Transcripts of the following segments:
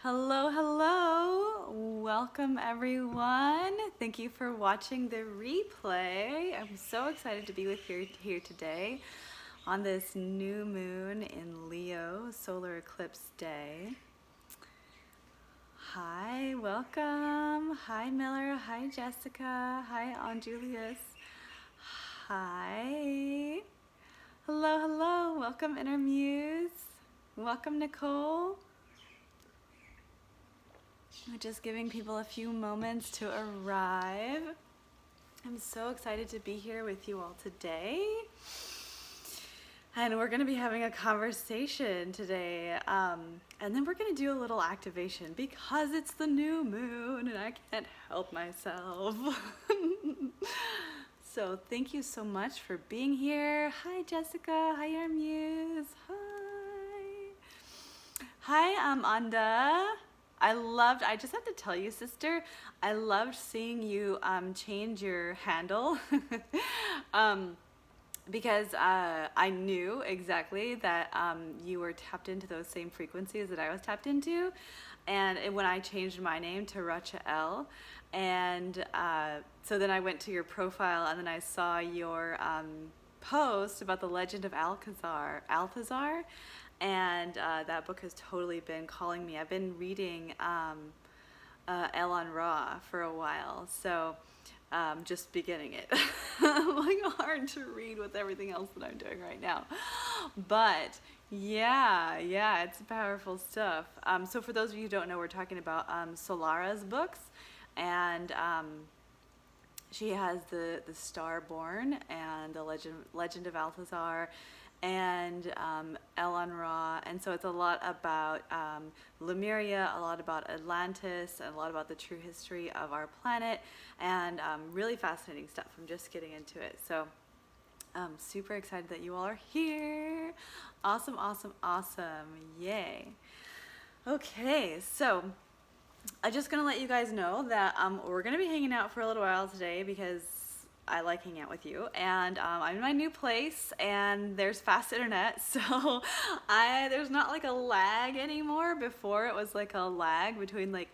Hello, hello. Welcome everyone. Thank you for watching the replay. I'm so excited to be with you here today on this new moon in Leo solar eclipse day. Hi, welcome. Hi Miller. Hi Jessica. Hi Aunt Julius. Hi. Hello, hello. Welcome Inner Muse. Welcome Nicole. We're just giving people a few moments to arrive. I'm so excited to be here with you all today. And we're going to be having a conversation today. And then we're going to do a little activation because it's the new moon and I can't help myself. So thank you so much for being here. Hi, Jessica. Hi, our muse. Hi. Hi, Anda. I just have to tell you, sister, I loved seeing you change your handle because I knew exactly that you were tapped into those same frequencies that I was tapped into. And when I changed my name to Rakai'el, and so then I went to your profile and then I saw your post about the legend of Althazar, and that book has totally been calling me. I've been reading Elon Ra for a while, so just beginning it. Like hard to read with everything else that I'm doing right now, but yeah, it's powerful stuff. So for those of you who don't know, we're talking about Solara's books, and she has the Starborn and the Legend of Althazar and Elon Ra, and so it's a lot about Lemuria, a lot about Atlantis, and a lot about the true history of our planet, and really fascinating stuff. I'm just getting into it, so I'm super excited that you all are here. Awesome, awesome, awesome. Yay. Okay, so I'm just gonna let you guys know that we're gonna be hanging out for a little while today because I like hanging out with you, and I'm in my new place and there's fast internet, so there's not like a lag anymore. Before it was like a lag between like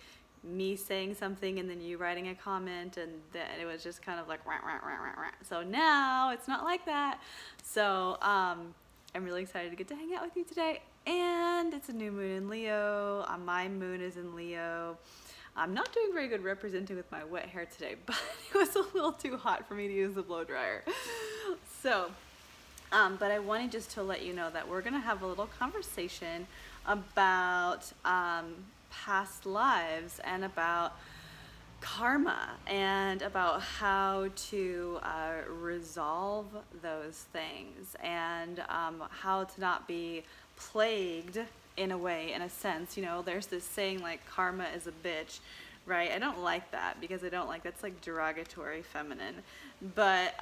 me saying something and then you writing a comment, and then it was just kind of like rah, rah, rah, rah, rah. So now it's not like that. So I'm really excited to get to hang out with you today, and it's a new moon in Leo. My moon is in Leo. I'm not doing very good representing with my wet hair today, but it was a little too hot for me to use the blow dryer. So, but I wanted just to let you know that we're gonna have a little conversation about past lives and about karma and about how to resolve those things, and how to not be plagued in a way, in a sense. You know, there's this saying like karma is a bitch, right? I don't like that because I don't like, that's like derogatory feminine, but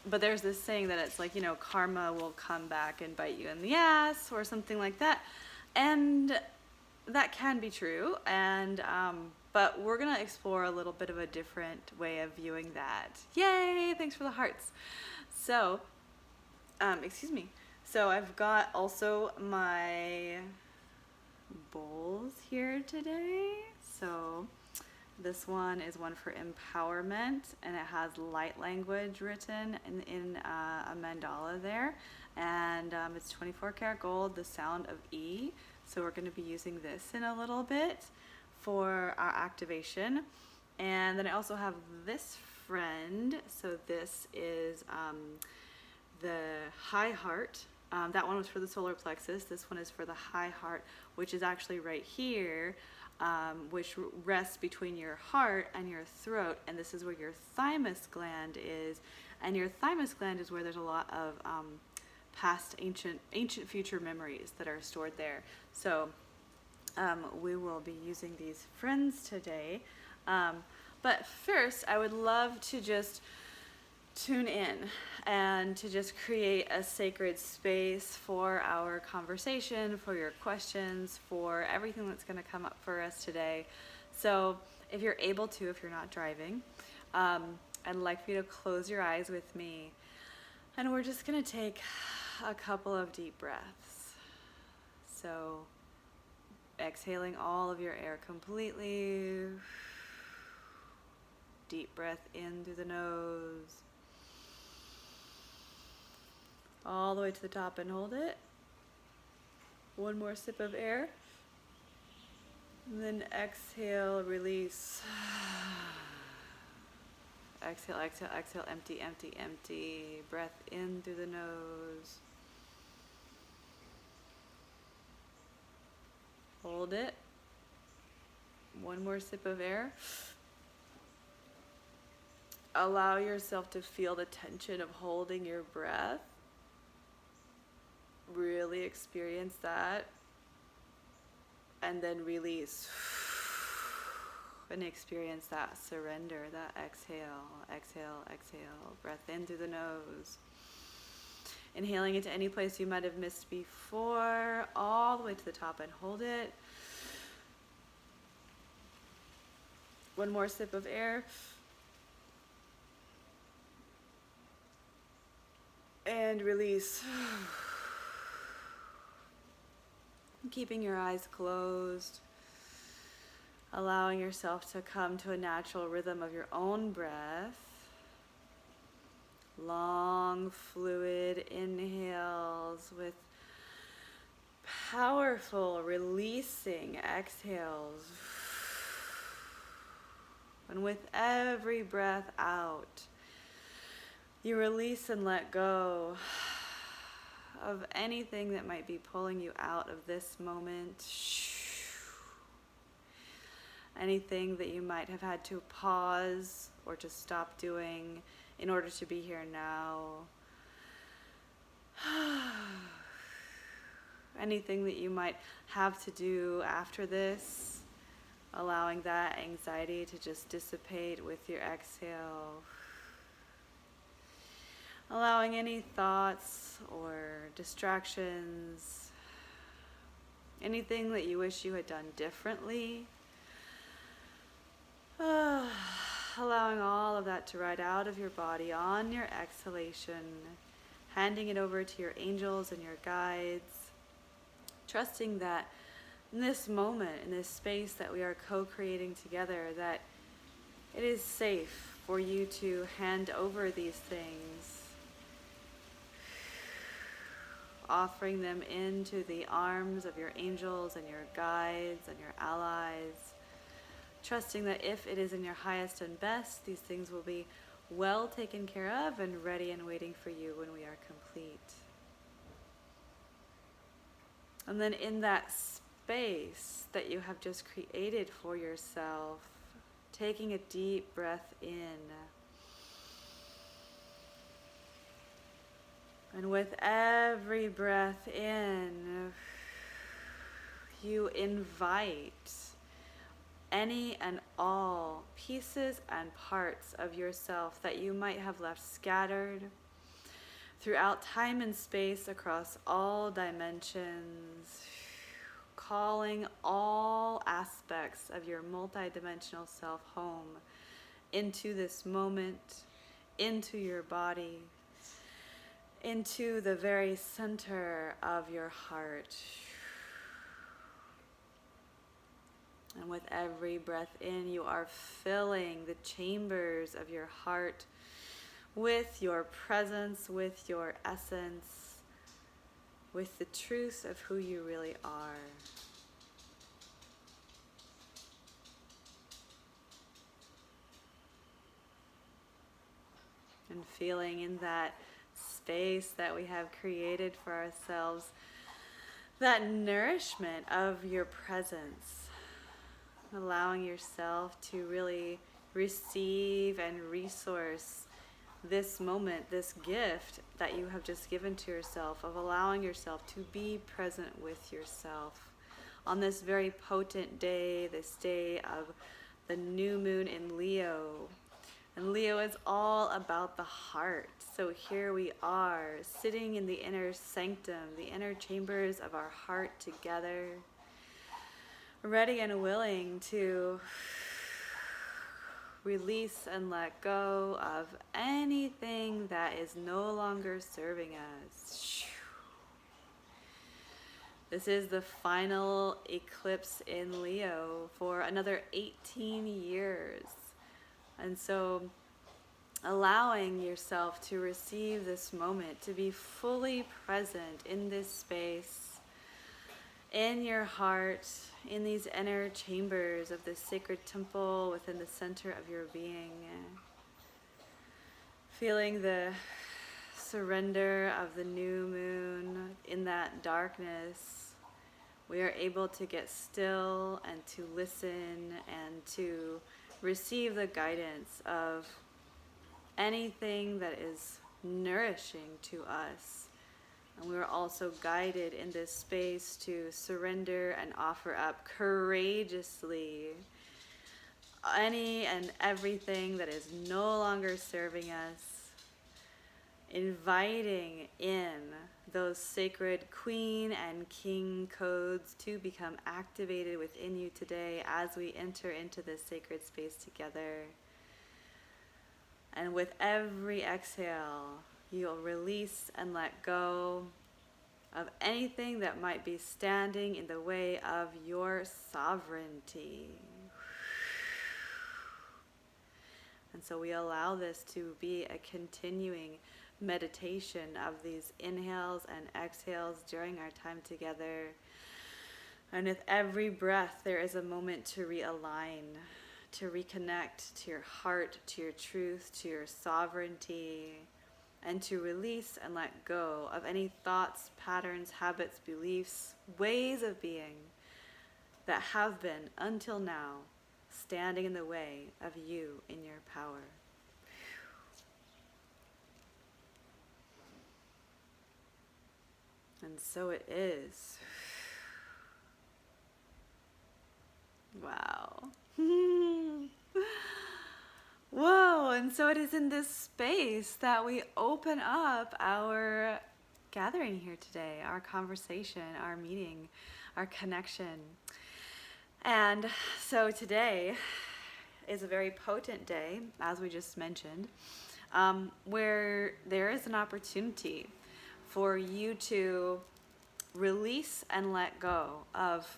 there's this saying that it's like, you know, karma will come back and bite you in the ass or something like that, and that can be true, and but we're gonna explore a little bit of a different way of viewing that. Yay, thanks for the hearts. So excuse me. So I've got also my bowls here today. So this one is one for empowerment, and it has light language written in a mandala there, and it's 24 karat gold, the sound of E. So we're going to be using this in a little bit for our activation. And then I also have this friend. So this is the high heart. That one was for the solar plexus. This one is for the high heart, which is actually right here, which rests between your heart and your throat. And this is where your thymus gland is. And your thymus gland is where there's a lot of past ancient future memories that are stored there. So we will be using these friends today. But first, I would love to just tune in and to just create a sacred space for our conversation, for your questions, for everything that's going to come up for us today. So if you're able to, if you're not driving, I'd like for you to close your eyes with me, and we're just going to take a couple of deep breaths. So exhaling all of your air completely. Deep breath in through the nose. All the way to the top and hold it. One more sip of air. And then exhale, release. Exhale, exhale, exhale, empty, empty, empty. Breath in through the nose. Hold it. One more sip of air. Allow yourself to feel the tension of holding your breath. Really experience that. And then release. And experience that surrender, that exhale, exhale, exhale. Breath in through the nose. Inhaling into any place you might have missed before, all the way to the top and hold it. One more sip of air. And release. Keeping your eyes closed. Allowing yourself to come to a natural rhythm of your own breath. Long, fluid inhales with powerful, releasing exhales. And with every breath out, you release and let go of anything that might be pulling you out of this moment. Anything that you might have had to pause or to stop doing in order to be here now. Anything that you might have to do after this, allowing that anxiety to just dissipate with your exhale. Allowing any thoughts or distractions, anything that you wish you had done differently, allowing all of that to ride out of your body on your exhalation, handing it over to your angels and your guides, trusting that in this moment, in this space that we are co-creating together, that it is safe for you to hand over these things, offering them into the arms of your angels and your guides and your allies, trusting that if it is in your highest and best, these things will be well taken care of and ready and waiting for you when we are complete. And then in that space that you have just created for yourself, taking a deep breath in. And with every breath in, you invite any and all pieces and parts of yourself that you might have left scattered throughout time and space across all dimensions, calling all aspects of your multidimensional self home into this moment, into your body, into the very center of your heart. And with every breath in, you are filling the chambers of your heart with your presence, with your essence, with the truth of who you really are. And feeling in that space that we have created for ourselves, that nourishment of your presence, allowing yourself to really receive and resource this moment, this gift that you have just given to yourself, of allowing yourself to be present with yourself on this very potent day, this day of the new moon in Leo. And Leo is all about the heart. So here we are, sitting in the inner sanctum, the inner chambers of our heart together, ready and willing to release and let go of anything that is no longer serving us. This is the final eclipse in Leo for another 18 years. And so allowing yourself to receive this moment, to be fully present in this space, in your heart, in these inner chambers of this sacred temple within the center of your being. Feeling the surrender of the new moon in that darkness, we are able to get still and to listen and to receive the guidance of anything that is nourishing to us. And we are also guided in this space to surrender and offer up courageously any and everything that is no longer serving us, inviting in those sacred queen and king codes to become activated within you today as we enter into this sacred space together. And with every exhale, you'll release and let go of anything that might be standing in the way of your sovereignty. And so we allow this to be a continuing meditation of these inhales and exhales during our time together. And with every breath, there is a moment to realign, to reconnect to your heart, to your truth, to your sovereignty, and to release and let go of any thoughts, patterns, habits, beliefs, ways of being that have been, until now, standing in the way of you in your power. And so it is. Wow. Whoa, and so it is in this space that we open up our gathering here today, our conversation, our meeting, our connection. And so today is a very potent day, as we just mentioned, where there is an opportunity for you to release and let go of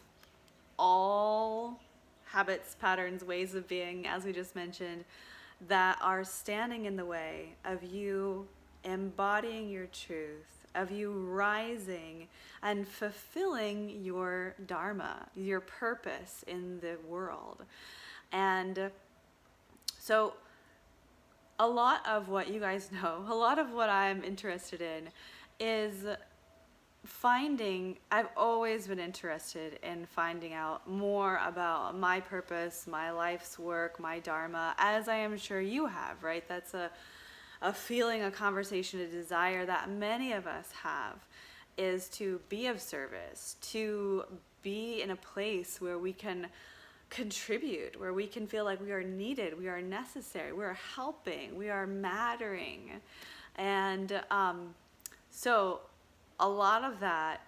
all habits, patterns, ways of being, as we just mentioned, that are standing in the way of you embodying your truth, of you rising and fulfilling your Dharma, your purpose in the world. And so a lot of what you guys know, a lot of what I'm interested in is I've always been interested in finding out more about my purpose, my life's work, my Dharma, as I am sure you have, right? That's a feeling, a conversation, a desire that many of us have, is to be of service, to be in a place where we can contribute, where we can feel like we are needed, we are necessary, we are helping, we are mattering. And so a lot of that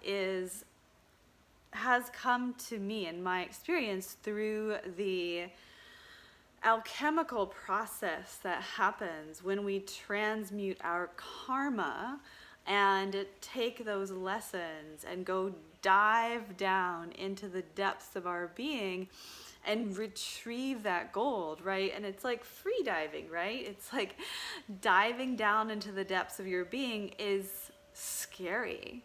has come to me in my experience through the alchemical process that happens when we transmute our karma and take those lessons and go dive down into the depths of our being and retrieve that gold, right? And it's like free diving, right? It's like diving down into the depths of your being is scary,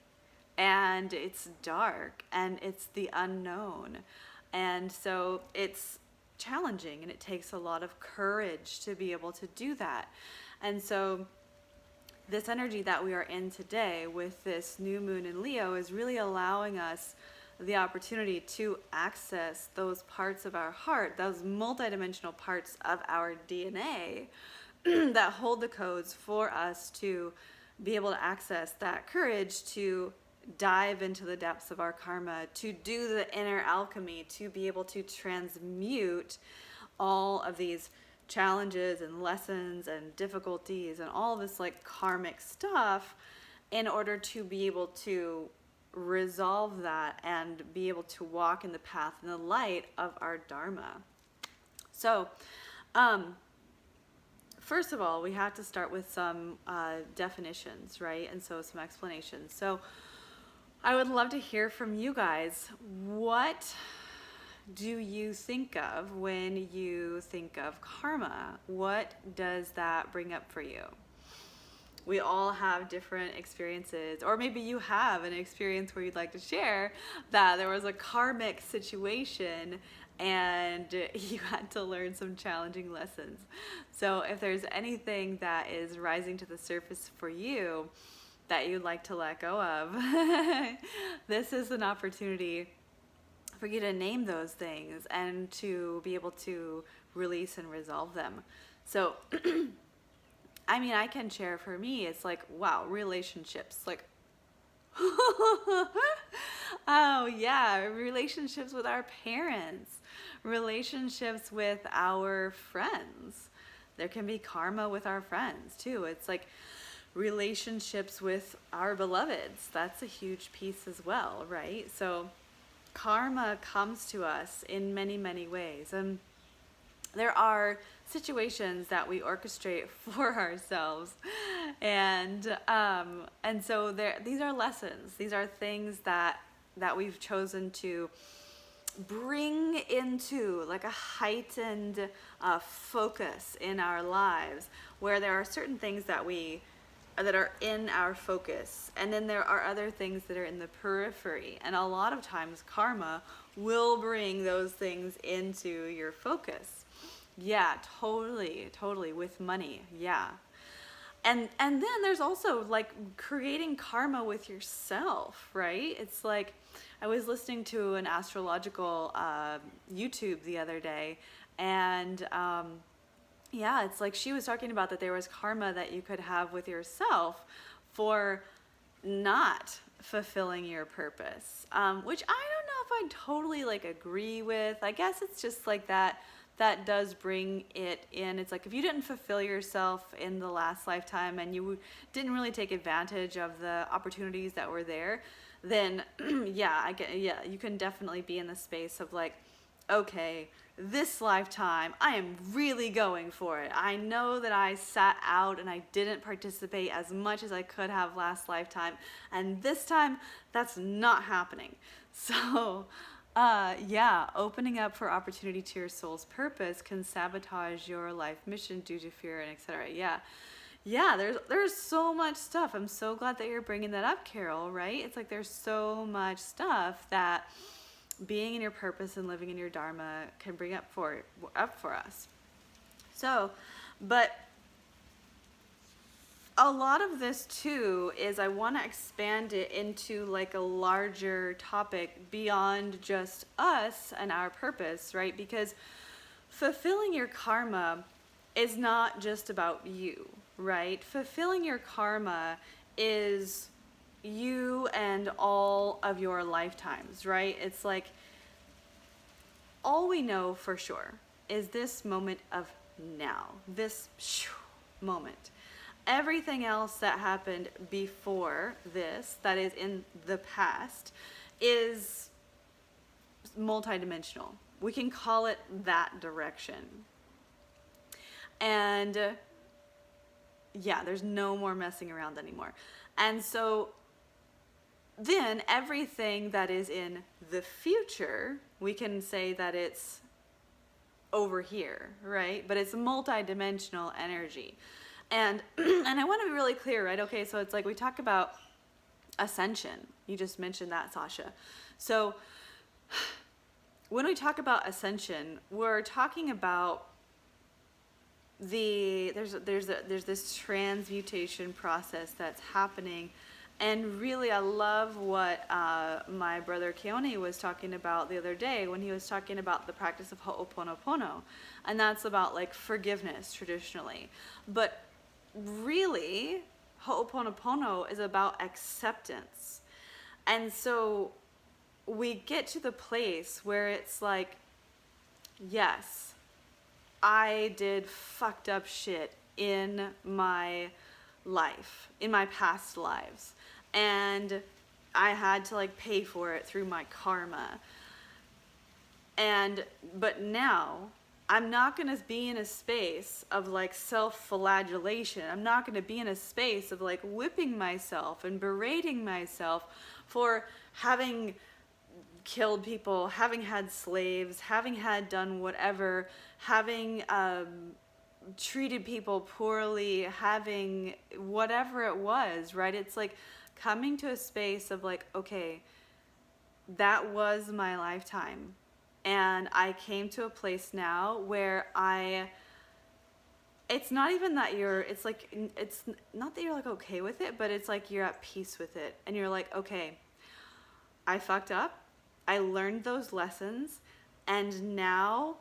and it's dark, and it's the unknown, and so it's challenging, and it takes a lot of courage to be able to do that. And so this energy that we are in today with this new moon in Leo is really allowing us the opportunity to access those parts of our heart, those multidimensional parts of our DNA that hold the codes for us to be able to access that courage to dive into the depths of our karma, to do the inner alchemy, to be able to transmute all of these challenges and lessons and difficulties and all this like karmic stuff in order to be able to resolve that and be able to walk in the path and the light of our Dharma. So, first of all, we have to start with some definitions, right? And so some explanations. So I would love to hear from you guys. What do you think of when you think of karma? What does that bring up for you? We all have different experiences, or maybe you have an experience where you'd like to share that there was a karmic situation and you had to learn some challenging lessons. So if there's anything that is rising to the surface for you that you'd like to let go of, this is an opportunity for you to name those things and to be able to release and resolve them. So I mean, I can share for me, it's like, wow, relationships, like, oh yeah, relationships with our parents, relationships with our friends. There can be karma with our friends too. It's like relationships with our beloveds. That's a huge piece as well, right? So karma comes to us in many, many ways. And there are situations that we orchestrate for ourselves, and so these are lessons. These are things that we've chosen to bring into like a heightened focus in our lives, where there are certain things that are in our focus, and then there are other things that are in the periphery. And a lot of times karma will bring those things into your focus. Yeah, totally with money. Yeah. And then there's also like creating karma with yourself, right? It's like I was listening to an astrological YouTube the other day, and yeah, it's like she was talking about that there was karma that you could have with yourself for not fulfilling your purpose, which I don't know if I totally like agree with. I guess it's just like that does bring it in. It's like if you didn't fulfill yourself in the last lifetime and you didn't really take advantage of the opportunities that were there, then yeah, you can definitely be in the space of like, okay, this lifetime I am really going for it. I know that I sat out and I didn't participate as much as I could have last lifetime, and this time that's not happening. So yeah, opening up for opportunity to your soul's purpose can sabotage your life mission due to fear and etc. Yeah, there's so much stuff. I'm so glad that you're bringing that up, Carol, right? It's like there's so much stuff that being in your purpose and living in your Dharma can bring up for us. So, but a lot of this too is I want to expand it into like a larger topic beyond just us and our purpose, right? Because fulfilling your karma is not just about you, right? Fulfilling your karma is you and all of your lifetimes, right? It's like all we know for sure is this moment of now, this moment. Everything else that happened before this, that is in the past, is multidimensional. We can call it that direction. And yeah, there's no more messing around anymore. And so then everything that is in the future, we can say that it's over here, right? But it's multidimensional energy. And I want to be really clear, right? Okay, so it's like we talk about ascension. You just mentioned that, Sasha. So when we talk about ascension, we're talking about there's this transmutation process that's happening. And really, I love what my brother Keone was talking about the other day when he was talking about the practice of Ho'oponopono. And that's about like forgiveness traditionally. But really, Ho'oponopono is about acceptance. And so we get to the place where it's like, yes, I did fucked up shit in my life, in my past lives. And I had to like pay for it through my karma. But now I'm not going to be in a space of like self-flagellation. I'm not going to be in a space of like whipping myself and berating myself for having killed people, having had slaves, having had done whatever, having treated people poorly, having whatever it was, right? It's like coming to a space of like, okay, that was my lifetime. And I came to a place now where it's not even that it's not that you're like okay with it, but it's like you're at peace with it. And you're like, okay, I fucked up. I learned those lessons. And now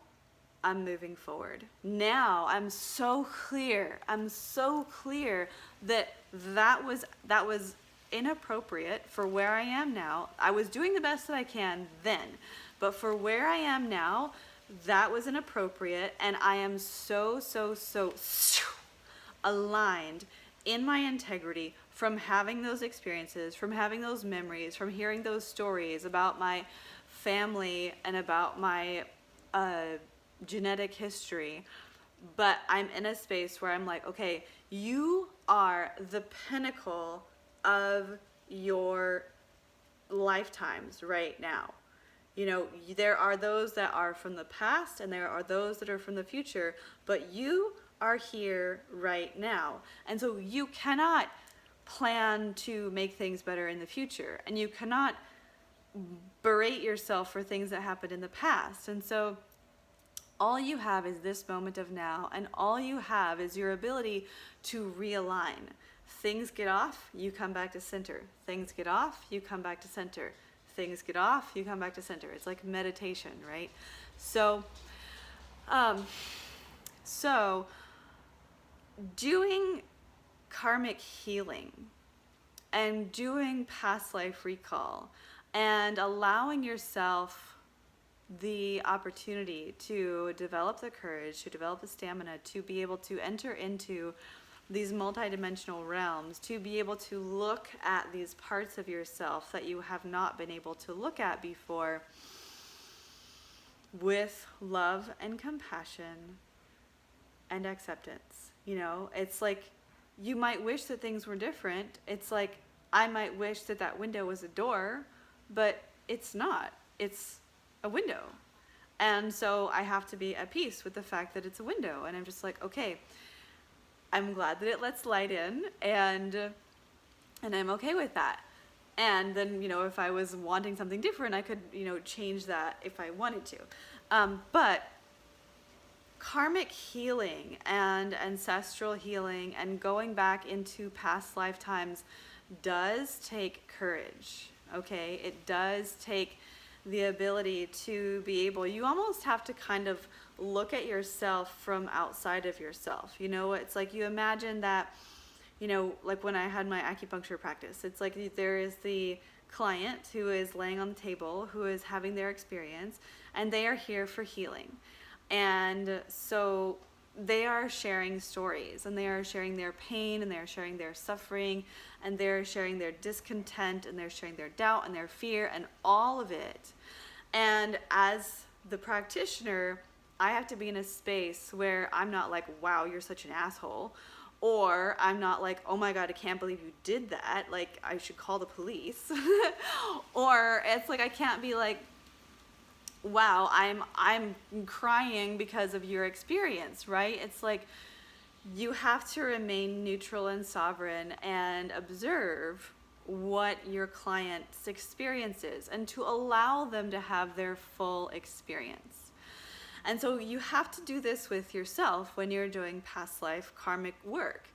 I'm moving forward. Now I'm so clear. I'm so clear that that was inappropriate for where I am now. I was doing the best that I can then, but for where I am now, that was inappropriate, and I am so aligned in my integrity from having those experiences, from having those memories, from hearing those stories about my family and about my genetic history. But I'm in a space where I'm like, okay, you are the pinnacle of your lifetimes right now. You know, there are those that are from the past and there are those that are from the future, but you are here right now. And so you cannot plan to make things better in the future, and you cannot berate yourself for things that happened in the past. And so all you have is this moment of now, and all you have is your ability to realign. Things get off, you come back to center. Things get off, you come back to center. Things get off, you come back to center. It's like meditation, right? So doing karmic healing and doing past life recall and allowing yourself the opportunity to develop the courage, to develop the stamina, to be able to enter into these multidimensional realms, to be able to look at these parts of yourself that you have not been able to look at before with love and compassion and acceptance. You know, it's like you might wish that things were different. It's like I might wish that that window was a door, but it's not. It's a window. And so I have to be at peace with the fact that it's a window. And I'm just like, okay, I'm glad that it lets light in, and I'm okay with that. And then, you know, if I was wanting something different, I could, you know, change that if I wanted to. But karmic healing and ancestral healing and going back into past lifetimes does take courage, okay? It does take the ability to be able, you almost have to kind of look at yourself from outside of yourself. You know, it's like you imagine that, you know, like when I had my acupuncture practice, it's like there is the client who is laying on the table, who is having their experience, and they are here for healing. And so they are sharing stories, and they are sharing their pain, and they are sharing their suffering, and they're sharing their discontent, and they're sharing their doubt and their fear and all of it. And as the practitioner, I have to be in a space where I'm not like, wow, you're such an asshole. Or I'm not like, oh my God, I can't believe you did that. Like, I should call the police. Or it's like, I can't be like, wow, I'm crying because of your experience, right? It's like, you have to remain neutral and sovereign and observe what your client's experience is and to allow them to have their full experience. And so you have to do this with yourself when you're doing past life karmic work.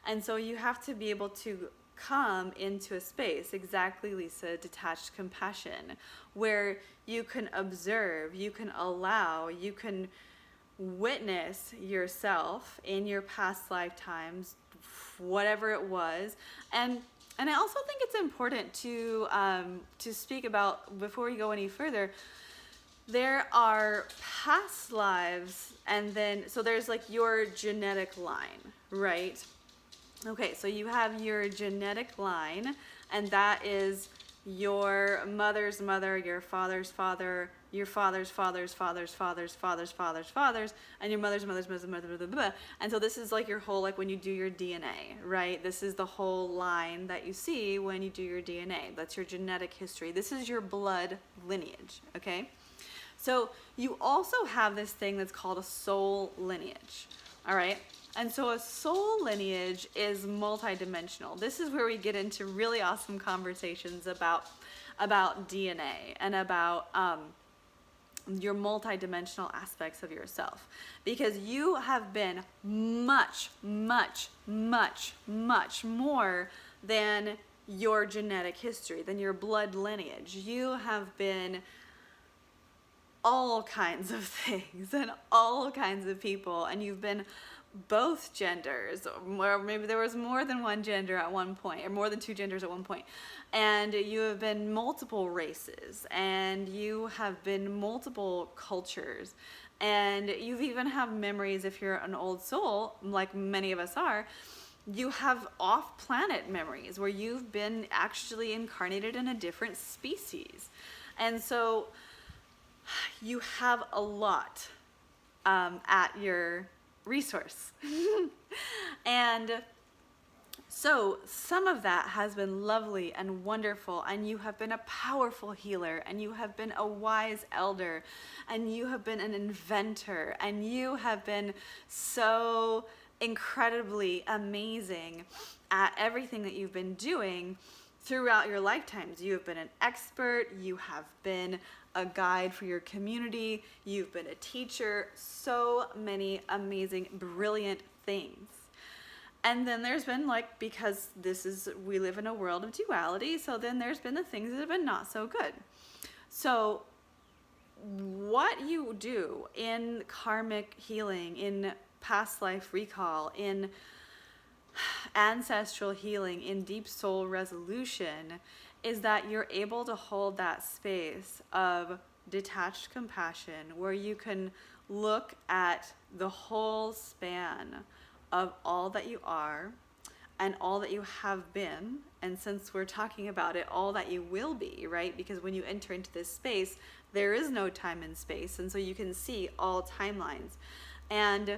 And so you have to be able to come into a space, exactly, Lisa, detached compassion, where you can observe, you can allow, you can witness yourself in your past lifetimes, whatever it was. And I also think it's important to speak about, before we go any further, there are past lives, and then, so there's like your genetic line, right? Okay, so you have your genetic line, and that is your mother's mother, your father's father, your father's father's father's father's father's father's fathers, and your mother's mother's mother's mother, blah, blah, blah. And so this is like your whole, like when you do your DNA, right? This is the whole line that you see when you do your DNA. That's your genetic history. This is your blood lineage, okay? So you also have this thing that's called a soul lineage, all right? And so a soul lineage is multidimensional. This is where we get into really awesome conversations about DNA and about your multidimensional aspects of yourself, because you have been much, much, much, much more than your genetic history, than your blood lineage. You have been all kinds of things and all kinds of people, and you've been both genders, or maybe there was more than one gender at one point, or more than two genders at one point, and you have been multiple races, and you have been multiple cultures, and you've even have memories. If you're an old soul, like many of us are, you have off-planet memories where you've been actually incarnated in a different species. And so you have a lot at your resource. And so some of that has been lovely and wonderful, and you have been a powerful healer, and you have been a wise elder, and you have been an inventor, and you have been so incredibly amazing at everything that you've been doing throughout your lifetimes. You have been an expert, you have been a guide for your community, you've been a teacher, so many amazing, brilliant things. And then there's been, like, because we live in a world of duality, so then there's been the things that have been not so good. So what you do in karmic healing, in past life recall, in ancestral healing, in deep soul resolution, is that you're able to hold that space of detached compassion, where you can look at the whole span of all that you are and all that you have been, and since we're talking about it, all that you will be, right? Because when you enter into this space, there is no time and space, and so you can see all timelines. And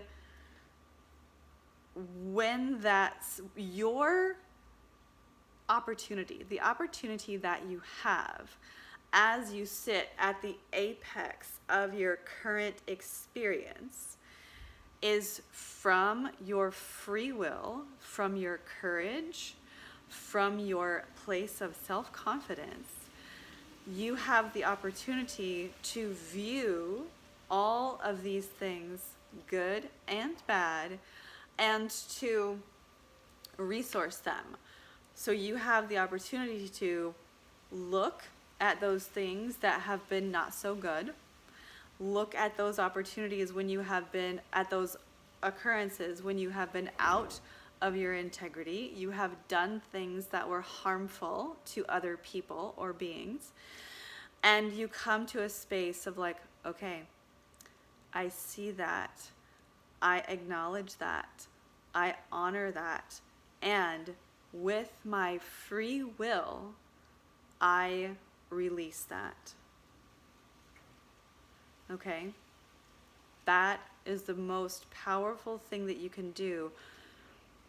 when that's your opportunity, the opportunity that you have as you sit at the apex of your current experience, is from your free will, from your courage, from your place of self-confidence. You have the opportunity to view all of these things, good and bad, and to resource them. So you have the opportunity to look at those things that have been not so good. Look at those opportunities when you have been at those occurrences, when you have been out of your integrity, you have done things that were harmful to other people or beings, and you come to a space of like, okay, I see that, I acknowledge that, I honor that, and with my free will, I release that. Okay? That is the most powerful thing that you can do.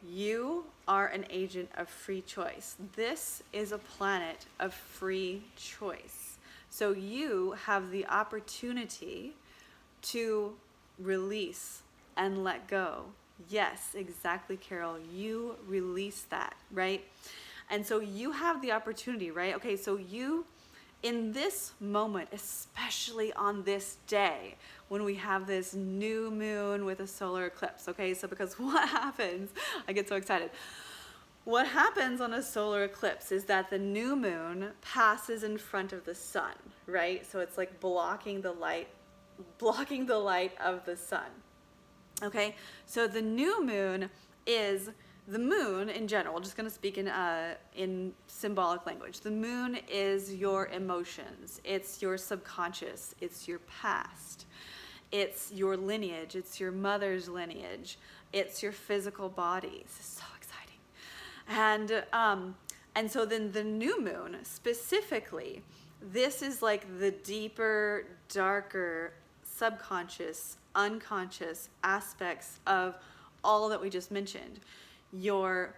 You are an agent of free choice. This is a planet of free choice. So you have the opportunity to release and let go. Yes, exactly, Carol. You release that, right? And so you have the opportunity, right? Okay, so you, in this moment, especially on this day, when we have this new moon with a solar eclipse, okay? So because what happens, I get so excited. What happens on a solar eclipse is that the new moon passes in front of the sun, right? So it's like blocking the light of the sun. Okay, so the new moon is the moon in general. I'm just going to speak in symbolic language. The moon is your emotions. It's your subconscious. It's your past. It's your lineage. It's your mother's lineage. It's your physical body. This is so exciting. And so then the new moon specifically, this is like the deeper, darker, subconscious, unconscious aspects of all that we just mentioned. Your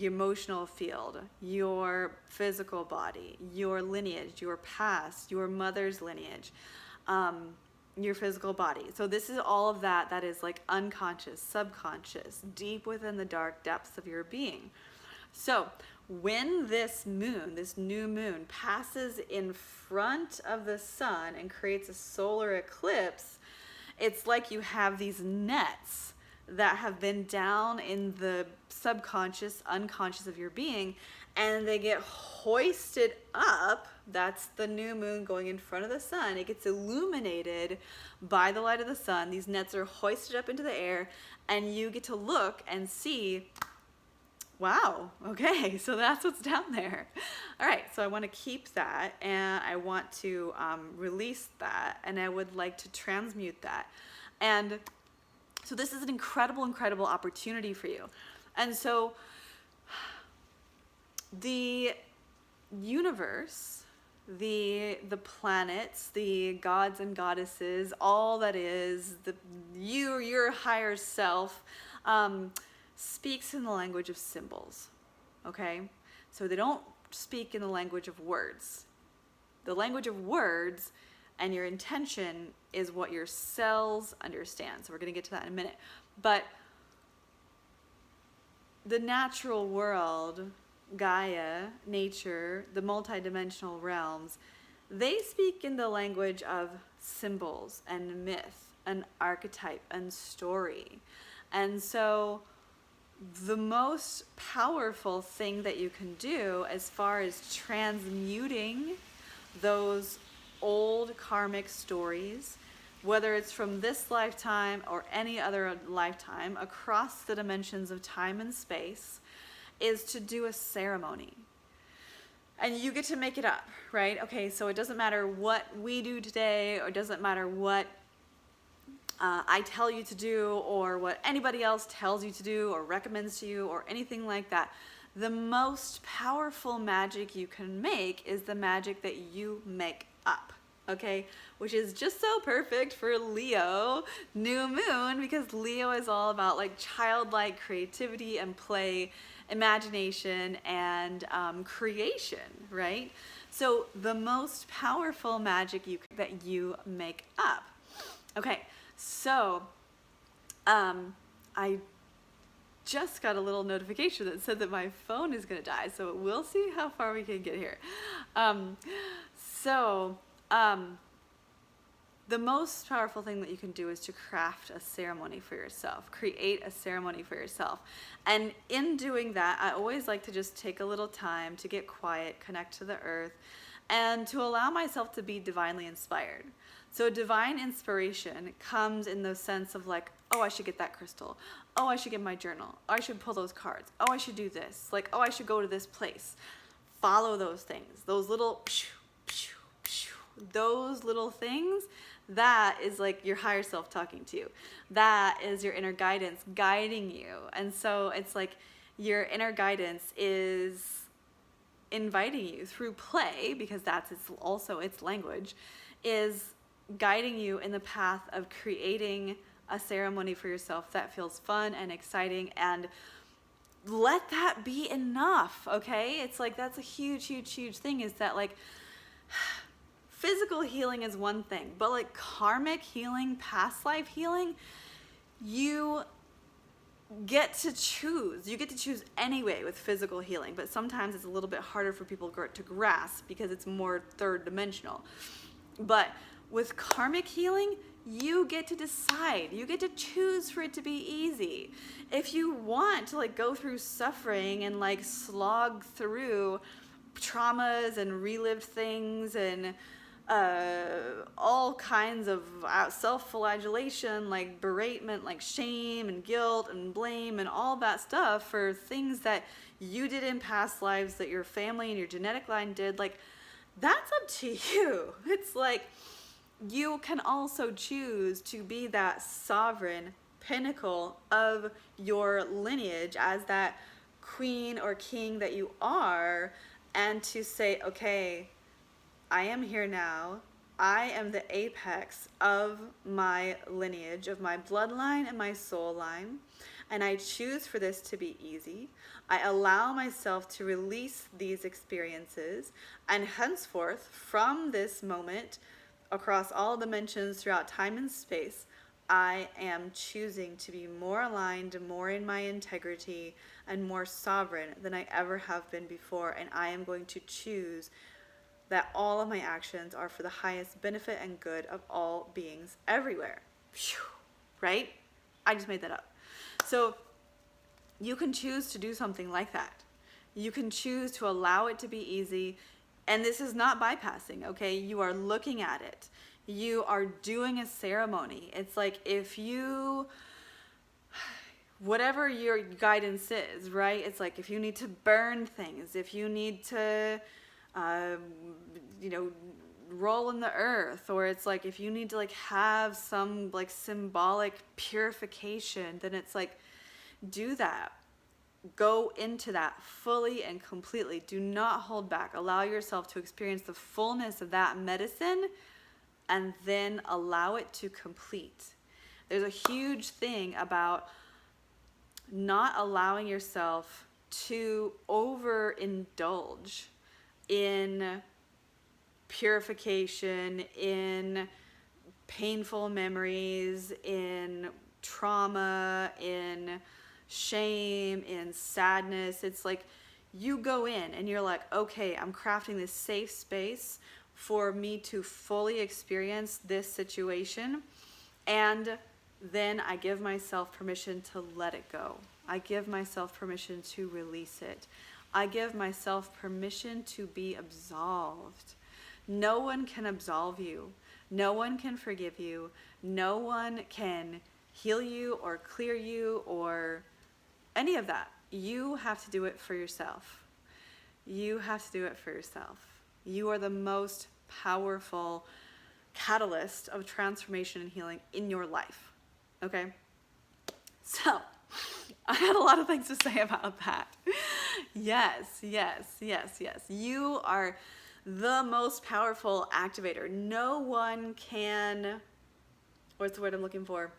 emotional field, your physical body, your lineage, your past, your mother's lineage, your physical body. So this is all of that is like unconscious, subconscious, deep within the dark depths of your being. So when this moon, this new moon, passes in front of the sun and creates a solar eclipse, it's like you have these nets that have been down in the subconscious, unconscious of your being, and they get hoisted up. That's the new moon going in front of the sun. It gets illuminated by the light of the sun. These nets are hoisted up into the air, and you get to look and see, wow, okay, so that's what's down there. All right, so I want to keep that, and I want to release that, and I would like to transmute that. And so this is an incredible, incredible opportunity for you. And so the universe, the planets, the gods and goddesses, all that is, your higher self, speaks in the language of symbols, okay? So they don't speak in the language of words. The language of words and your intention is what your cells understand. So we're going to get to that in a minute. But the natural world, Gaia, nature, the multidimensional realms, they speak in the language of symbols and myth and archetype and story. And so the most powerful thing that you can do as far as transmuting those old karmic stories, whether it's from this lifetime or any other lifetime across the dimensions of time and space, is to do a ceremony. And you get to make it up, right? Okay, so it doesn't matter what we do today, or it doesn't matter what I tell you to do, or what anybody else tells you to do or recommends to you or anything like that. The most powerful magic you can make is the magic that you make up, okay? Which is just so perfect for Leo new moon, because Leo is all about like childlike creativity and play, imagination, and creation, right? So the most powerful magic that you make up. Okay, so I just got a little notification that said that my phone is going to die, so we'll see how far we can get here. The most powerful thing that you can do is to craft a ceremony for yourself, create a ceremony for yourself. And in doing that, I always like to just take a little time to get quiet, connect to the earth, and to allow myself to be divinely inspired. So divine inspiration comes in the sense of like, oh, I should get that crystal. Oh, I should get my journal. Oh, I should pull those cards. Oh, I should do this. Like, oh, I should go to this place. Follow those things. Those little, those little things, that is like your higher self talking to you. That is your inner guidance guiding you. And so it's like your inner guidance is inviting you through play, because that's also its language, is guiding you in the path of creating a ceremony for yourself that feels fun and exciting, and let that be enough, okay? It's like, that's a huge, huge, huge thing, is that like physical healing is one thing, but like karmic healing, past life healing, you get to choose. You get to choose anyway with physical healing, but sometimes it's a little bit harder for people to grasp because it's more third dimensional. But with karmic healing, you get to decide. You get to choose for it to be easy. If you want to like go through suffering and like slog through traumas and relived things and all kinds of self-flagellation, like beratement, like shame and guilt and blame and all that stuff for things that you did in past lives, that your family and your genetic line did, like, that's up to you. It's like, you can also choose to be that sovereign pinnacle of your lineage as that queen or king that you are, and to say, okay, I am here now. I am the apex of my lineage, of my bloodline and my soul line, and I choose for this to be easy. I allow myself to release these experiences, and henceforth, from this moment, across all dimensions throughout time and space, I am choosing to be more aligned, more in my integrity, and more sovereign than I ever have been before, and I am going to choose that all of my actions are for the highest benefit and good of all beings everywhere. Phew, right? I just made that up. So you can choose to do something like that. You can choose to allow it to be easy. And this is not bypassing, okay? You are looking at it. You are doing a ceremony. It's like if you, whatever your guidance is, right? It's like if you need to burn things, if you need to, roll in the earth, or it's like if you need to like have some like symbolic purification, then it's like do that. Go into that fully and completely. Do not hold back. Allow yourself to experience the fullness of that medicine, and then allow it to complete. There's a huge thing about not allowing yourself to overindulge in purification, in painful memories, in trauma, in shame, in sadness. It's like you go in and you're like, okay, I'm crafting this safe space for me to fully experience this situation, and then I give myself permission to let it go. I give myself permission to release it. I give myself permission to be absolved. No one can absolve you. No one can forgive you. No one can heal you or clear you or any of that. You have to do it for yourself. You have to do it for yourself. You are the most powerful catalyst of transformation and healing in your life. Okay? So, I had a lot of things to say about that. Yes. You are the most powerful activator. No one can, what's the word I'm looking for?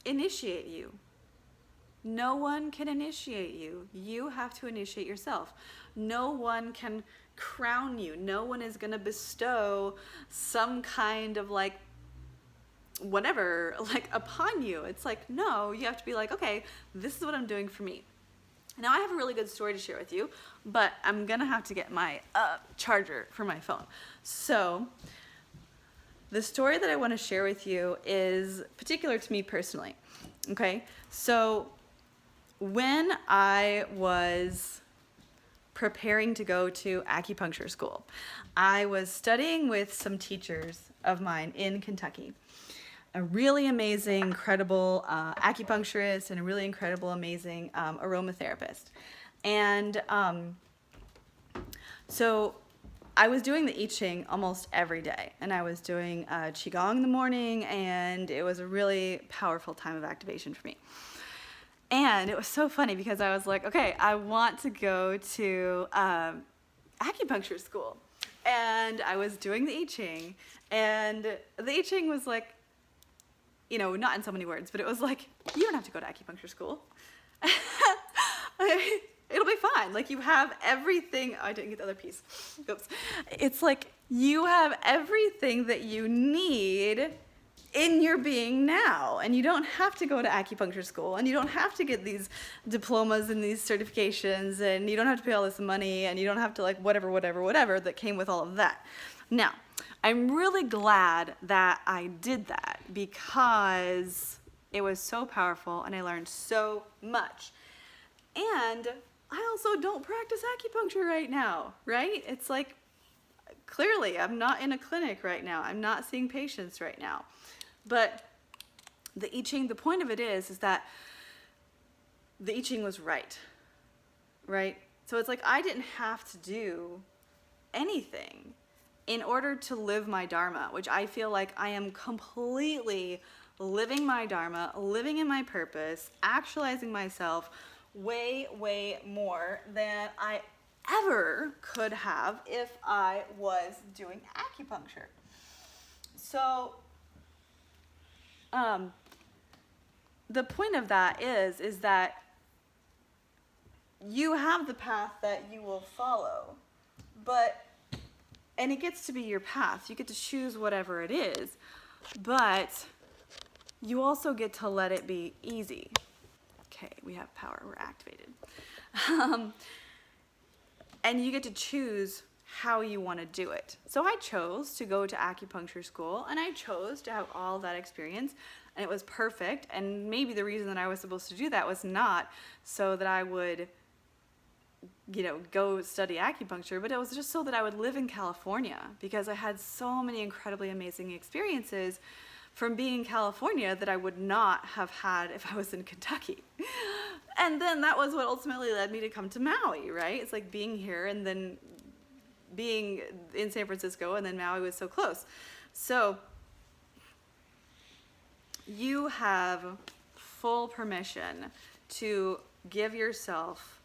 Initiate you. No one can initiate you. You have to initiate yourself. No one can crown you. No one is going to bestow some kind of like whatever like upon you. It's like, no, you have to be like, okay, this is what I'm doing for me. Now I have a really good story to share with you, but I'm gonna have to get my charger for my phone. So the story that I want to share with you is particular to me personally. Okay, so when I was preparing to go to acupuncture school, I was studying with some teachers of mine in Kentucky. A really amazing, incredible acupuncturist and a really incredible, amazing aromatherapist. And so I was doing the I Ching almost every day. And I was doing Qigong in the morning, and it was a really powerful time of activation for me. And it was so funny because I was like, okay, I want to go to acupuncture school. And I was doing the I Ching, and the I Ching was like, not in so many words, but it was like, you don't have to go to acupuncture school. It'll be fine. Like, you have everything. Oh, I didn't get the other piece. Oops. It's like you have everything that you need in your being now, and you don't have to go to acupuncture school, and you don't have to get these diplomas and these certifications, and you don't have to pay all this money, and you don't have to like whatever that came with all of that. Now, I'm really glad that I did that because it was so powerful and I learned so much. And I also don't practice acupuncture right now, right? It's like, clearly I'm not in a clinic right now. I'm not seeing patients right now. But the I Ching, the point of it is that the I Ching was right? So it's like I didn't have to do anything in order to live my Dharma, which I feel like I am completely living my Dharma, living in my purpose, actualizing myself way, way more than I ever could have if I was doing acupuncture. So, the point of that is that you have the path that you will follow, and it gets to be your path. You get to choose whatever it is, but you also get to let it be easy. Okay, we have power, we're activated. And you get to choose how you want to do it. So I chose to go to acupuncture school, and I chose to have all that experience, and it was perfect. And maybe the reason that I was supposed to do that was not so that I would, go study acupuncture, but it was just so that I would live in California, because I had so many incredibly amazing experiences from being in California that I would not have had if I was in Kentucky. And then that was what ultimately led me to come to Maui, right? It's like being here and then being in San Francisco, and then Maui was so close. So you have full permission to give yourself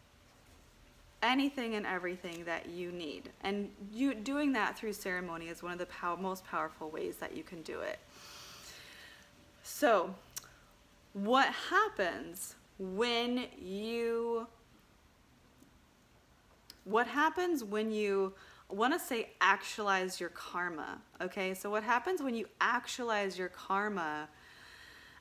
anything and everything that you need. And you doing that through ceremony is one of the most powerful ways that you can do it. So what happens when you I want to say actualize your karma, okay? So what happens when you actualize your karma,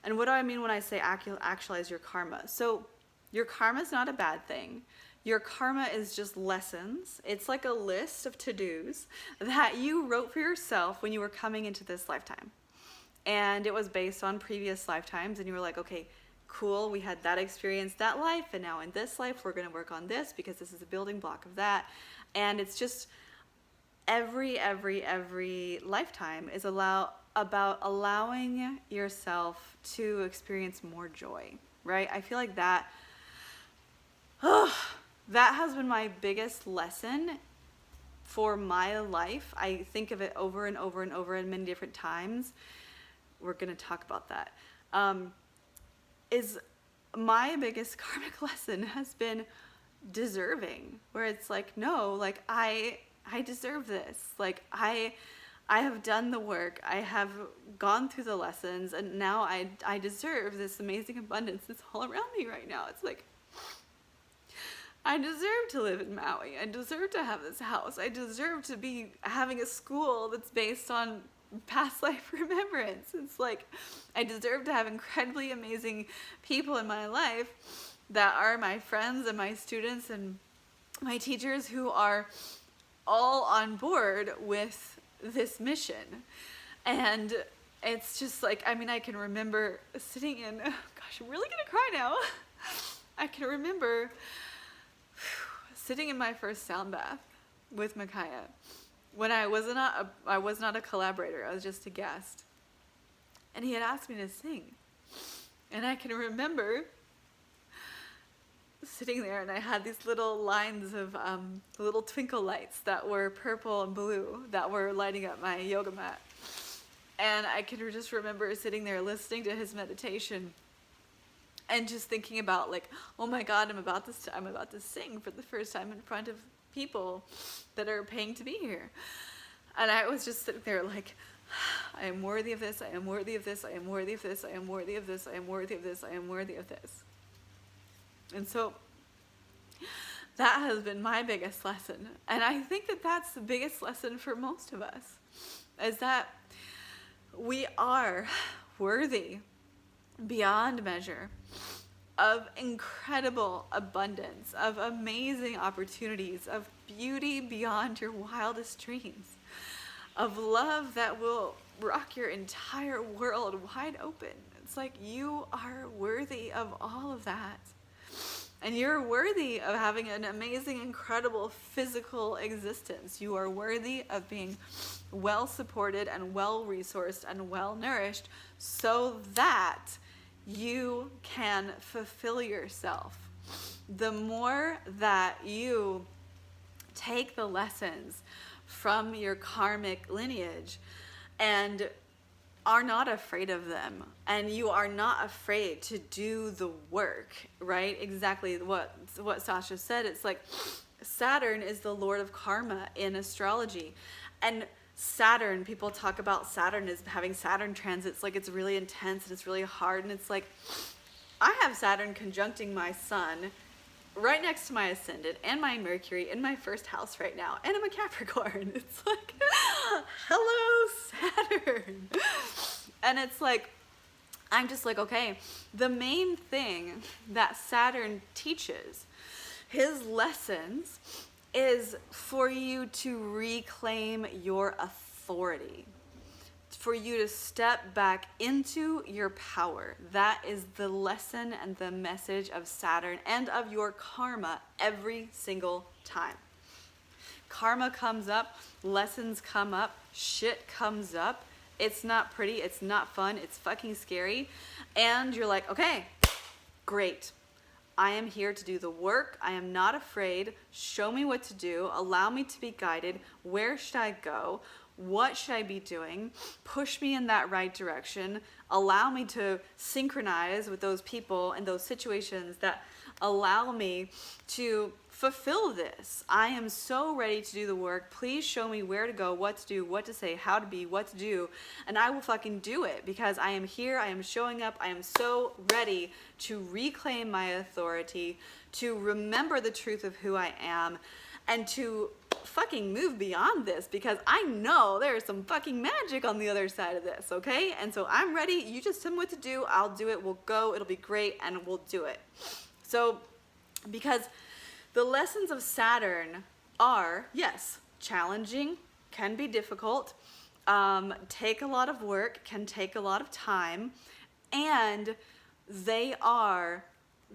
and what do I mean when I say actualize your karma? So your karma is not a bad thing. Your karma is just lessons. It's like a list of to-dos that you wrote for yourself when you were coming into this lifetime. And it was based on previous lifetimes, and you were like, okay, cool, we had that experience, that life, and now in this life we're going to work on this because this is a building block of that. And it's just every lifetime is about allowing yourself to experience more joy, right? I feel like that has been my biggest lesson for my life. I think of it over and over and over in many different times. We're going to talk about that. Is my biggest karmic lesson has been deserving, where it's like, no, like I deserve this. Like I have done the work. I have gone through the lessons, and now I deserve this amazing abundance that's all around me right now. It's like, I deserve to live in Maui. I deserve to have this house. I deserve to be having a school that's based on past life remembrance. It's like, I deserve to have incredibly amazing people in my life that are my friends and my students and my teachers who are all on board with this mission. And it's just like, I mean, I can remember sitting in, gosh, I'm really gonna cry now. I can remember sitting in my first sound bath with Rakai'el when I was not a collaborator. I was just a guest, and he had asked me to sing, and I can remember sitting there, and I had these little lines of little twinkle lights that were purple and blue that were lighting up my yoga mat, and I can just remember sitting there listening to his meditation. And just thinking about, like, oh my God, I'm about to sing for the first time in front of people that are paying to be here. And I was just sitting there like, I am worthy of this, I am worthy of this, I am worthy of this, I am worthy of this, I am worthy of this, I am worthy of this. And so that has been my biggest lesson. And I think that that's the biggest lesson for most of us, is that we are worthy beyond measure of incredible abundance, of amazing opportunities, of beauty beyond your wildest dreams, of love that will rock your entire world wide open. It's like, you are worthy of all of that. And you're worthy of having an amazing, incredible physical existence. You are worthy of being well supported and well resourced and well nourished so that you can fulfill yourself. The more that you take the lessons from your karmic lineage and are not afraid of them, and you are not afraid to do the work, right? Exactly what Sasha said. It's like Saturn is the lord of karma in astrology, and Saturn, people talk about Saturn as having Saturn transits like it's really intense and it's really hard, and it's like, I have Saturn conjuncting my sun right next to my ascendant and my Mercury in my first house right now, and I'm a Capricorn. It's like, hello Saturn. And it's like, I'm just like, okay, the main thing that Saturn teaches, his lessons, is for you to reclaim your authority, for you to step back into your power. That is the lesson and the message of Saturn and of your karma every single time. Karma comes up, lessons come up, shit comes up. It's not pretty, it's not fun, it's fucking scary. And you're like, okay, great. I am here to do the work. I am not afraid. Show me what to do. Allow me to be guided. Where should I go? What should I be doing? Push me in that right direction. Allow me to synchronize with those people and those situations that allow me to fulfill this. I am so ready to do the work. Please show me where to go, what to do, what to say, how to be, what to do, and I will fucking do it, because I am here, I am showing up, I am so ready to reclaim my authority, to remember the truth of who I am, and to fucking move beyond this, because I know there is some fucking magic on the other side of this, okay? And so I'm ready. You just tell me what to do. I'll do it. We'll go. It'll be great, and we'll do it. So, because the lessons of Saturn are, yes, challenging, can be difficult, take a lot of work, can take a lot of time, and they are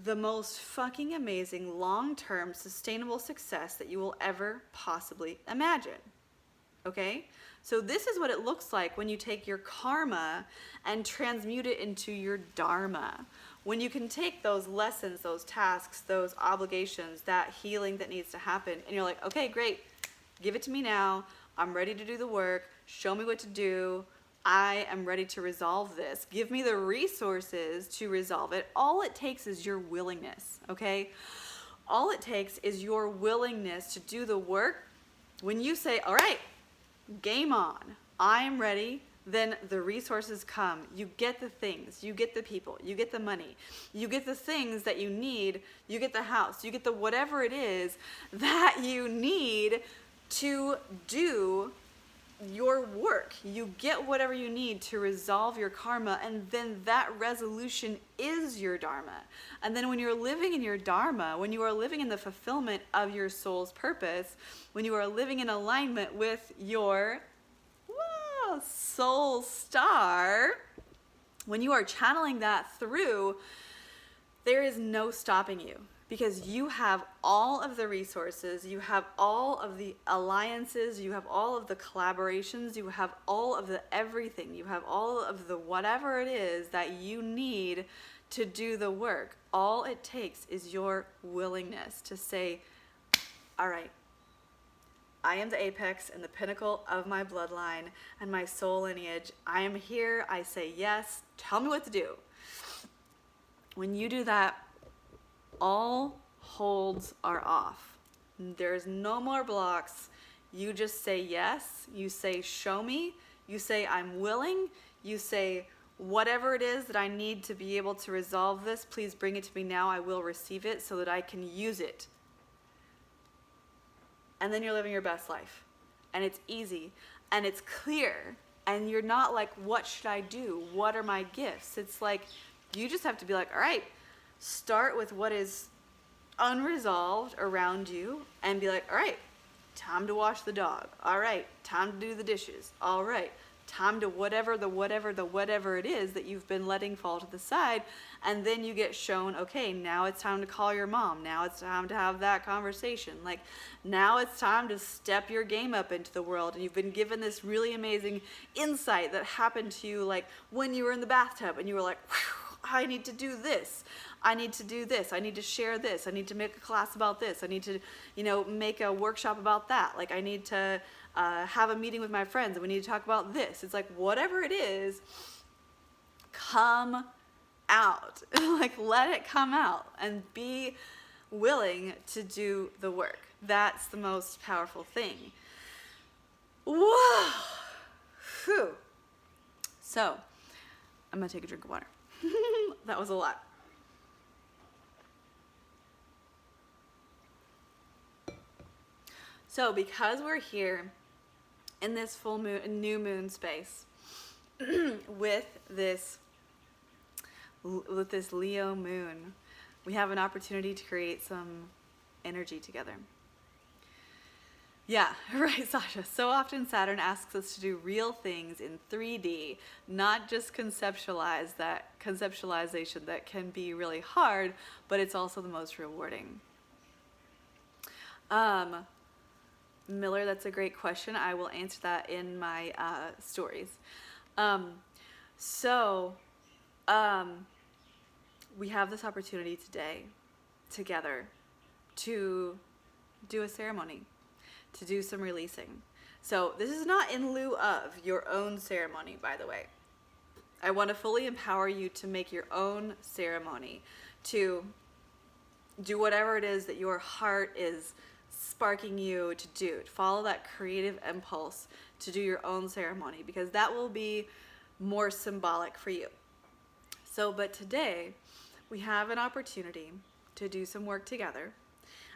the most fucking amazing long-term sustainable success that you will ever possibly imagine. Okay? So this is what it looks like when you take your karma and transmute it into your dharma. When you can take those lessons, those tasks, those obligations, that healing that needs to happen, and you're like, okay, great, give it to me now. I'm ready to do the work. Show me what to do. I am ready to resolve this. Give me the resources to resolve it. All it takes is your willingness, okay? All it takes is your willingness to do the work. When you say, all right, game on, I am ready, then the resources come. You get the things, you get the people, you get the money, you get the things that you need, you get the house, you get the whatever it is that you need to do your work. You get whatever you need to resolve your karma, and then that resolution is your dharma. And then when you're living in your dharma, when you are living in the fulfillment of your soul's purpose, when you are living in alignment with your soul star, when you are channeling that through, there is no stopping you, because you have all of the resources, you have all of the alliances, you have all of the collaborations, you have all of the everything, you have all of the whatever it is that you need to do the work. All it takes is your willingness to say, all right, I am the apex and the pinnacle of my bloodline and my soul lineage. I am here. I say yes. Tell me what to do. When you do that, all holds are off. There's no more blocks. You just say yes. You say, show me. You say, I'm willing. You say, whatever it is that I need to be able to resolve this, please bring it to me now. I will receive it so that I can use it. And then you're living your best life. And it's easy. And it's clear. And you're not like, what should I do? What are my gifts? It's like, you just have to be like, all right, start with what is unresolved around you and be like, all right, time to wash the dog. All right, time to do the dishes. All right, time to whatever it is that you've been letting fall to the side. And then you get shown, okay, now it's time to call your mom. Now it's time to have that conversation. Like, now it's time to step your game up into the world. And you've been given this really amazing insight that happened to you, like when you were in the bathtub and you were like, I need to do this. I need to do this. I need to share this. I need to make a class about this. I need to, make a workshop about that. Like, I need to have a meeting with my friends and we need to talk about this. It's like, whatever it is, come out. Like, let it come out and be willing to do the work. That's the most powerful thing. Whoa. Whew. So, I'm gonna take a drink of water. That was a lot. So, because we're here in this full moon, new moon space, with this Leo moon, we have an opportunity to create some energy together. Yeah, right, Sasha. So often Saturn asks us to do real things in 3D, not just conceptualization that can be really hard, but it's also the most rewarding. Miller, that's a great question. I will answer that in my stories. We have this opportunity today together to do a ceremony, to do some releasing. So this is not in lieu of your own ceremony, by the way. I want to fully empower you to make your own ceremony, to do whatever it is that your heart is sparking you to do. Follow that creative impulse to do your own ceremony, because that will be more symbolic for you. So, but today we have an opportunity to do some work together.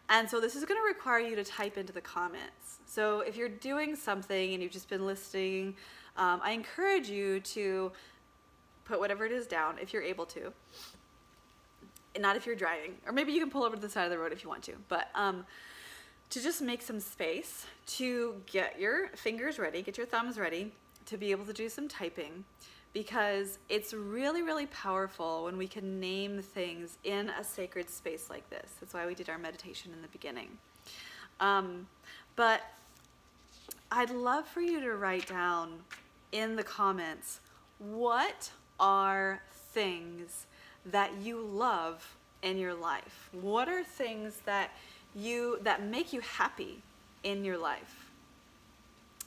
And so this is going to require you to type into the comments. So if you're doing something and you've just been listening, I encourage you to put whatever it is down if you're able to. And not if you're driving. Or maybe you can pull over to the side of the road if you want to. But to just make some space to get your fingers ready, get your thumbs ready to be able to do some typing. Because it's really, really powerful when we can name things in a sacred space like this. That's why we did our meditation in the beginning. But I'd love for you to write down in the comments, what are things that you love in your life? What are things that make you happy in your life?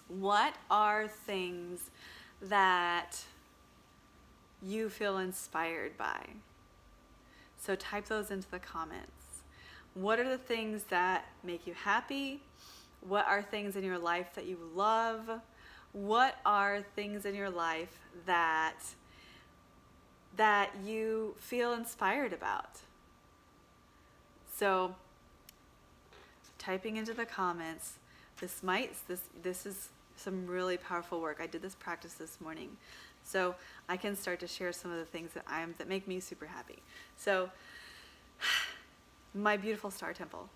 What are things that you feel inspired by? So type those into the comments. What are the things that make you happy? What are things in your life that you love? What are things in your life that you feel inspired about? So typing into the comments, this is some really powerful work. I did this practice this morning. So I can start to share some of the things that make me super happy. So my beautiful star temple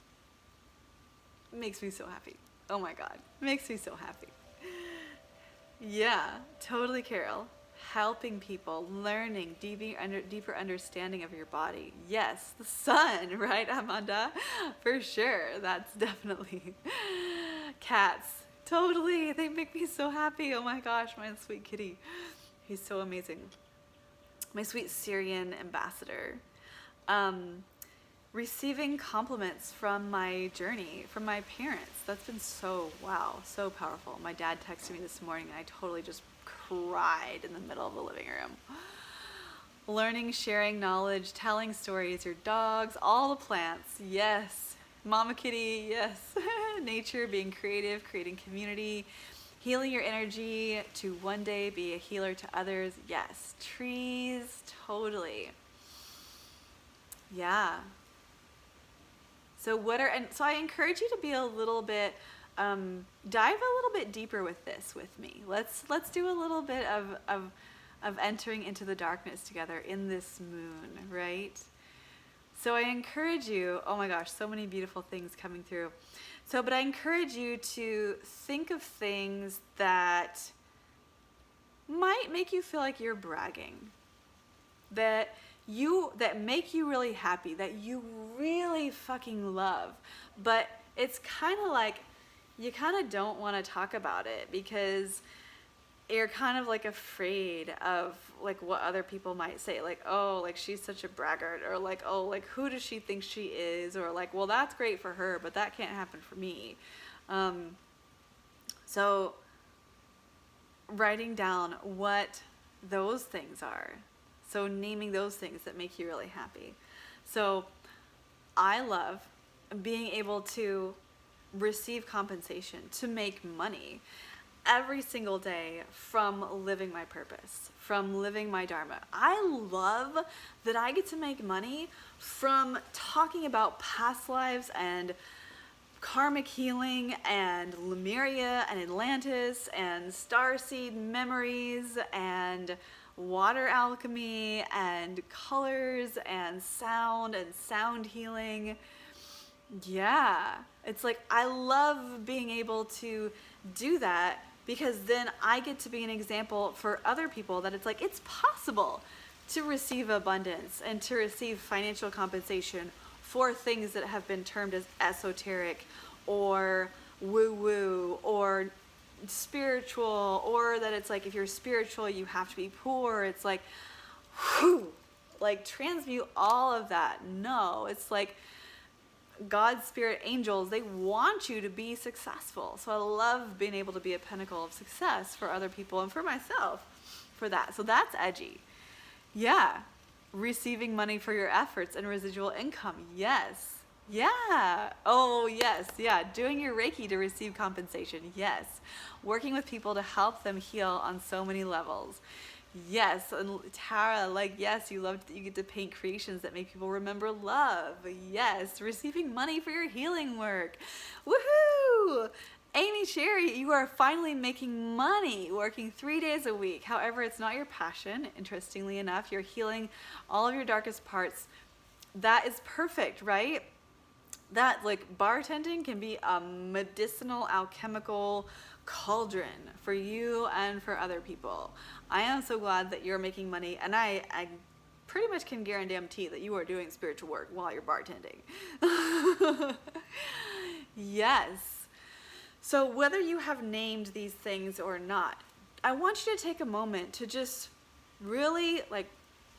makes me so happy. Oh my God, makes me so happy. Yeah, totally, Carol. Helping people, learning, deeper understanding of your body. Yes, the sun, right, Amanda? For sure, that's definitely. Cats, totally, they make me so happy. Oh my gosh, my sweet kitty. He's so amazing. My sweet Syrian ambassador. Receiving compliments from my journey, from my parents. That's been so powerful. My dad texted me this morning and I totally just cried in the middle of the living room. Learning, sharing knowledge, telling stories, your dogs, all the plants. Yes. Mama kitty, yes. Nature, being creative, creating community. Healing your energy to one day be a healer to others. Yes. Trees, totally. Yeah. So so I encourage you to be a little bit, dive a little bit deeper with this with me. Let's do a little bit of entering into the darkness together in this moon, right? So I encourage you, oh my gosh, so many beautiful things coming through. But I encourage you to think of things that might make you feel like you're bragging, that make you really happy, that you really fucking love, but it's kind of like you kind of don't want to talk about it because you're kind of like afraid of like what other people might say, like, oh, like she's such a braggart, or like, oh, like who does she think she is, or like, well, that's great for her but that can't happen for me. So writing down what those things are. So naming those things that make you really happy. So I love being able to receive compensation, to make money every single day from living my purpose, from living my Dharma. I love that I get to make money from talking about past lives and karmic healing and Lemuria and Atlantis and starseed memories and water alchemy and colors and sound healing. Yeah, it's like I love being able to do that because then I get to be an example for other people that it's like it's possible to receive abundance and to receive financial compensation for things that have been termed as esoteric or woo-woo or spiritual, or that it's like if you're spiritual you have to be poor. It's like, whew, like transmute all of that. No, it's like God's spirit angels, they want you to be successful. So I love being able to be a pinnacle of success for other people and for myself for that. So that's edgy. Yeah. Receiving money for your efforts and residual income. Yes. Yeah. Oh, yes. Yeah. Doing your Reiki to receive compensation. Yes. Working with people to help them heal on so many levels. Yes. And Tara, like, yes, you get to paint creations that make people remember love. Yes. Receiving money for your healing work. Woohoo! Amy Sherry, you are finally making money working 3 days a week. However, it's not your passion. Interestingly enough, you're healing all of your darkest parts. That is perfect, right? That, like, bartending can be a medicinal, alchemical cauldron for you and for other people. I am so glad that you're making money, and I pretty much can guarantee that you are doing spiritual work while you're bartending. Yes. So whether you have named these things or not, I want you to take a moment to just really, like,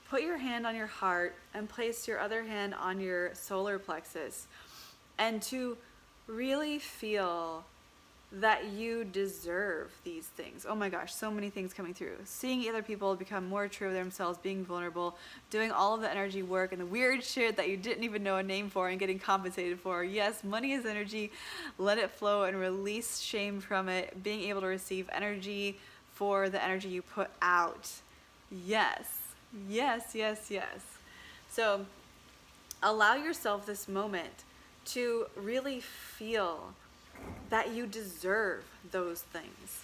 put your hand on your heart and place your other hand on your solar plexus and to really feel that you deserve these things. Oh my gosh, so many things coming through. Seeing other people become more true of themselves, being vulnerable, doing all of the energy work and the weird shit that you didn't even know a name for and getting compensated for. Yes, money is energy. Let it flow and release shame from it. Being able to receive energy for the energy you put out. Yes, yes, yes, yes. So allow yourself this moment to really feel that you deserve those things.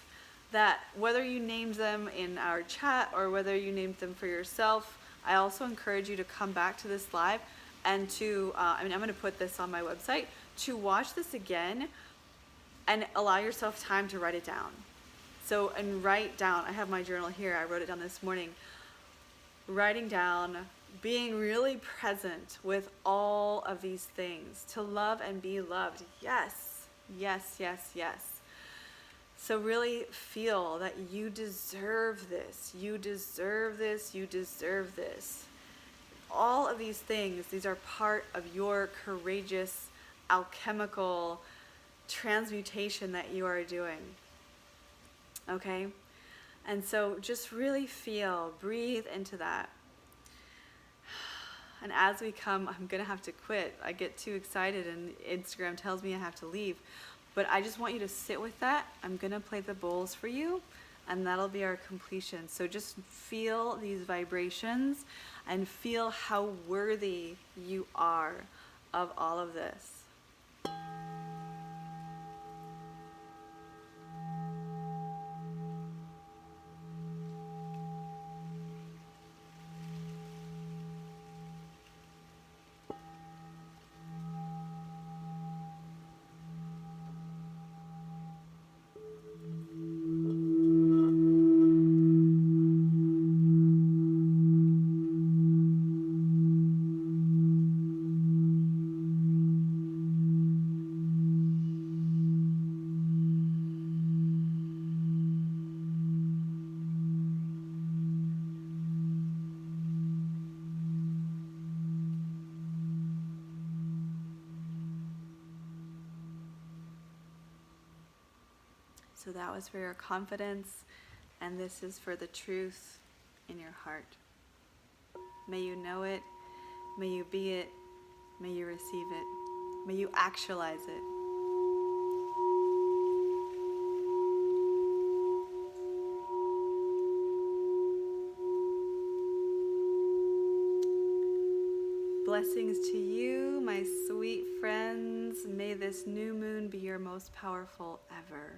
That whether you named them in our chat or whether you named them for yourself, I also encourage you to come back to this live and to, I'm going to put this on my website, to watch this again and allow yourself time to write it down. So, and write down, I have my journal here, I wrote it down this morning, writing down, being really present with all of these things, to love and be loved. Yes. Yes, yes, yes. So really feel that you deserve this. You deserve this. You deserve this. All of these things, these are part of your courageous, alchemical transmutation that you are doing. Okay? And so just really feel, breathe into that. And as we come, I'm going to have to quit. I get too excited and Instagram tells me I have to leave. But I just want you to sit with that. I'm going to play the bowls for you, and that'll be our completion. So just feel these vibrations and feel how worthy you are of all of this. So that was for your confidence, and this is for the truth in your heart. May you know it, may you be it, may you receive it, may you actualize it. Blessings to you, my sweet friends. May this new moon be your most powerful ever.